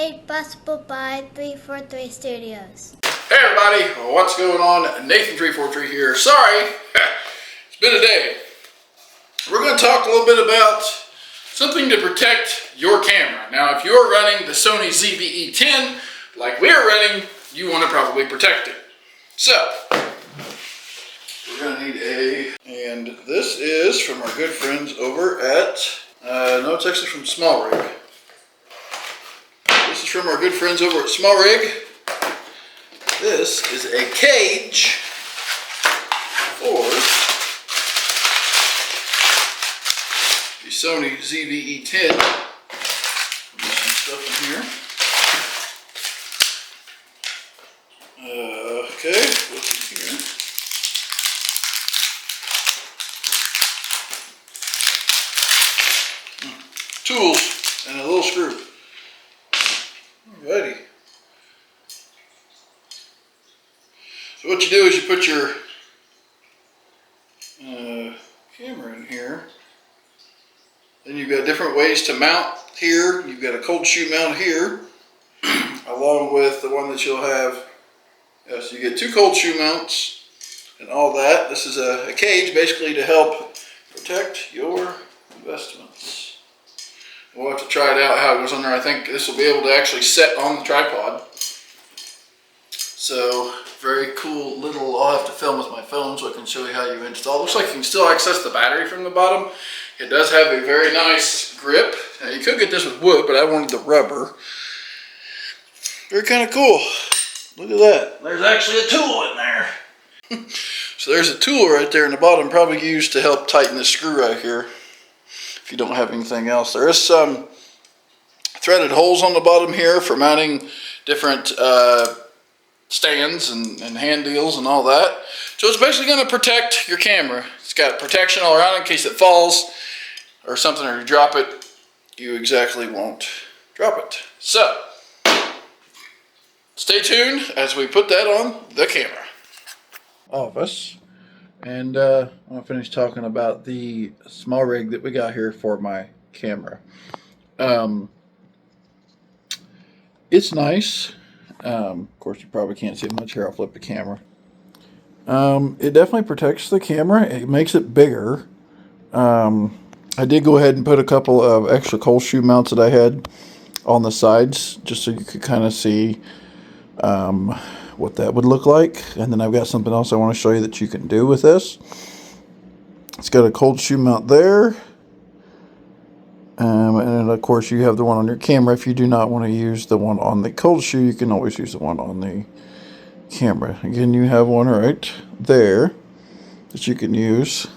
made possible by 343 Studios. Hey everybody, what's going on? Nathan343 here. Sorry, it's been a day. We're going to talk a little bit about something to protect your camera. Now, if you're running the Sony E10, like we're running, you want to probably protect it. So, we're going to need and this is from our good friends over at, no, it's actually from SMALLRIG. This is from our good friends over at SMALLRIG. This is a cage for the Sony E10. There's some stuff in here. Okay, what's in here? Tools and a little screw. Alrighty. So what you do is you put your camera in here. Then you've got different ways to mount here. You've got a cold shoe mount here, along with the one that you'll have. So you get two cold shoe mounts and all that. This is a cage basically to help protect your investments. We'll have to try it out how it goes on there. I think this will be able to actually set on the tripod. So very cool little, I'll have to film with my phone so I can show you how you install. Looks like you can still access the battery from the bottom. It does have a very nice grip. Now you could get this with wood, but I wanted the rubber. Very kind of cool. Look at that. There's actually a tool in there. So there's a tool right there in the bottom, probably used to help tighten this screw right here. If you don't have anything else. There is some threaded holes on the bottom here for mounting different stands and hand deals and all that. So it's basically going to protect your camera. It's got protection all around in case it falls or something, or you drop it, you exactly won't drop it. So stay tuned as we put that on the camera. Office. And I want to finish talking about the SMALLRIG that we got here for my camera. It's nice. Of course, you probably can't see much here. I'll flip the camera. It definitely protects the camera. It makes it bigger. I did go ahead and put a couple of extra cold shoe mounts that I had on the sides, just so you could kind of see what that would look like. And then I've got something else I want to show you that you can do with this. It's got a cold shoe mount there. And then of course you have the one on your camera. If you do not want to use the one on the cold shoe, you can always use the one on the camera. Again, you have one right there that you can use.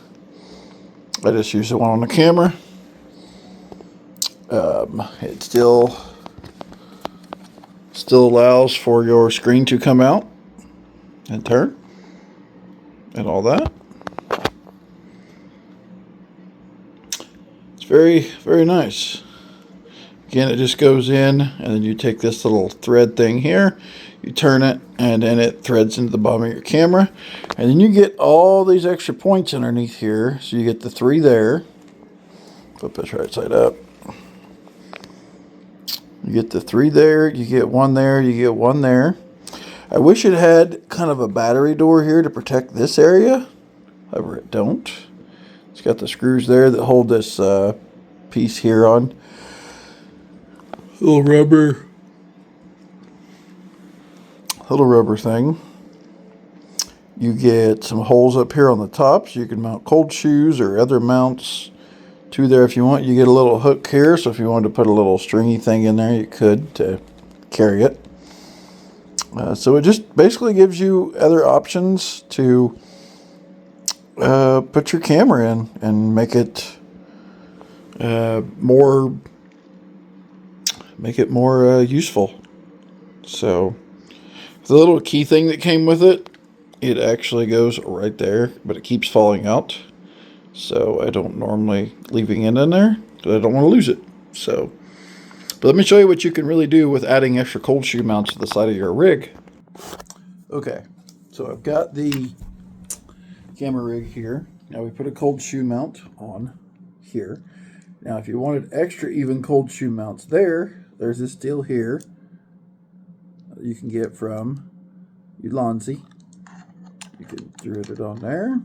I just use the one on the camera. It still allows for your screen to come out and turn and all that. It's very, very nice. Again, it just goes in and then you take this little thread thing here, you turn it, and then it threads into the bottom of your camera. And then you get all these extra points underneath here. So you get the three there. Flip this right side up. You get the three there, you get one there, you get one there. I wish it had kind of a battery door here to protect this area. However, it don't. It's got the screws there that hold this piece here on. Little rubber thing. You get some holes up here on the top so you can mount cold shoes or other mounts to there if you want. You get a little hook here, so if you wanted to put a little stringy thing in there, you could to carry it. So it just basically gives you other options to put your camera in and make it more useful. So the little key thing that came with it, it actually goes right there, but it keeps falling out. So I don't normally leaving it in there because I don't want to lose it. So, but let me show you what you can really do with adding extra cold shoe mounts to the side of your rig. Okay, so I've got the camera rig here. Now we put a cold shoe mount on here. Now if you wanted extra even cold shoe mounts there's this deal here you can get from Enlarged. You can thread it on there.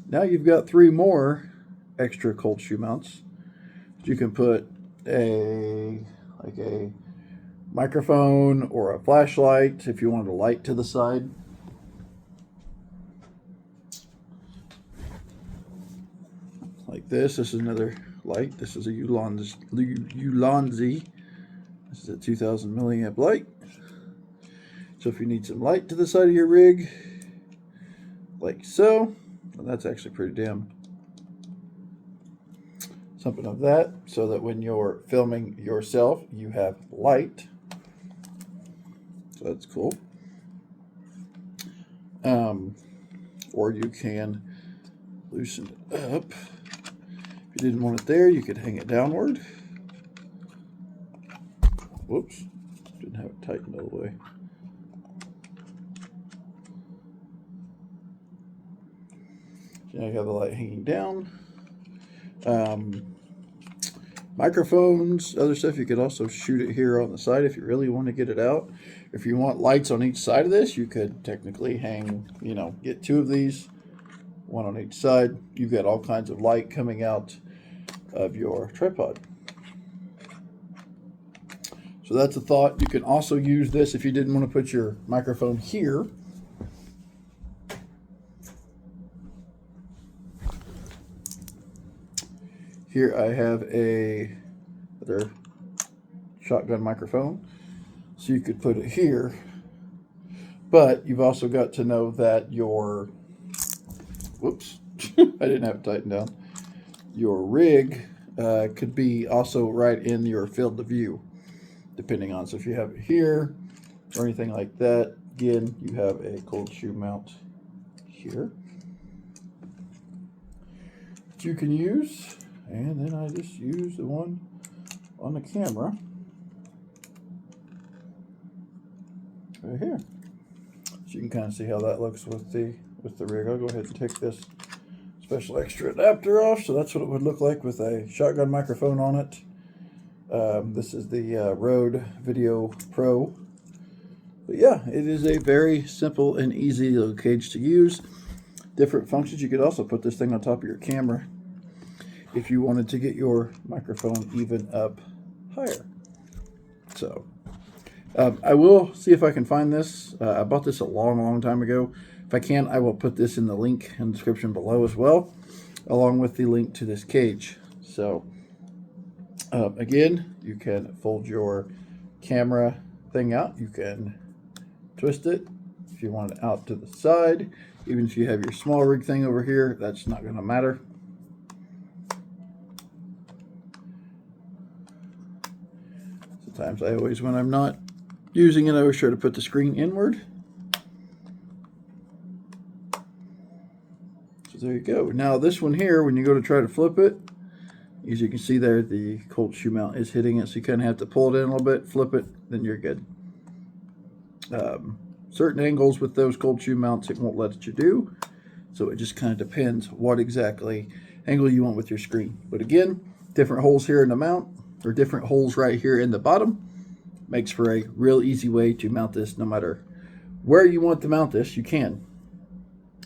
Now you've got 3 more extra cold shoe mounts. You can put a microphone or a flashlight if you want a light to the side. Like this. This is another light. This is a Enlarged. This is a 2000 milliamp light. So if you need some light to the side of your rig, like so, well, that's actually pretty damn something of that, so that when you're filming yourself, you have light. So that's cool. Or you can loosen it up. If you didn't want it there, you could hang it downward. Whoops, didn't have it tightened all the way. So now you have the light hanging down. Microphones, other stuff, you could also shoot it here on the side if you really want to get it out. If you want lights on each side of this, you could technically hang, get 2 of these, 1 on each side. You've got all kinds of light coming out of your tripod. So that's a thought. You can also use this if you didn't want to put your microphone here. Here I have another shotgun microphone, so you could put it here, but you've also got to know that your, whoops, I didn't have it tightened down, your rig could be also right in your field of view, depending on, so if you have it here or anything like that, again, you have a cold shoe mount here that you can use. And then I just use the one on the camera right here. So you can kind of see how that looks with the rig. I'll go ahead and take this special extra adapter off. So that's what it would look like with a shotgun microphone on it. This is the Rode Video Pro. But yeah, it is a very simple and easy little cage to use. Different functions. You could also put this thing on top of your camera if you wanted to get your microphone even up higher. So I will see if I can find this. I bought this a long time ago. If I can, I will put this in the link in the description below as well, along with the link to this cage. So again, you can fold your camera thing out. You can twist it if you want it out to the side. Even if you have your SMALLRIG thing over here, that's not going to matter. Sometimes when I'm not using it, I always try to put the screen inward. So there you go. Now this one here, when you go to try to flip it, as you can see there, the cold shoe mount is hitting it, so you kind of have to pull it in a little bit, flip it, then you're good. Certain angles with those cold shoe mounts, it won't let you do, so it just kind of depends what exactly angle you want with your screen. But again, different holes here in the mount, or different holes right here in the bottom, makes for a real easy way to mount this. No matter where you want to mount this, you can.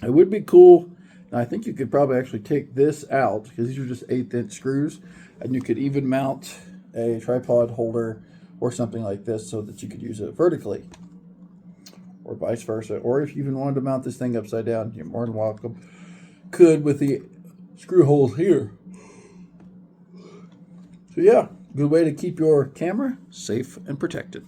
It would be cool, and I think you could probably actually take this out, because these are just 1/8" screws, and you could even mount a tripod holder or something like this so that you could use it vertically, or vice versa. Or if you even wanted to mount this thing upside down, you're more than welcome. Could with the screw holes here. So yeah, good way to keep your camera safe and protected.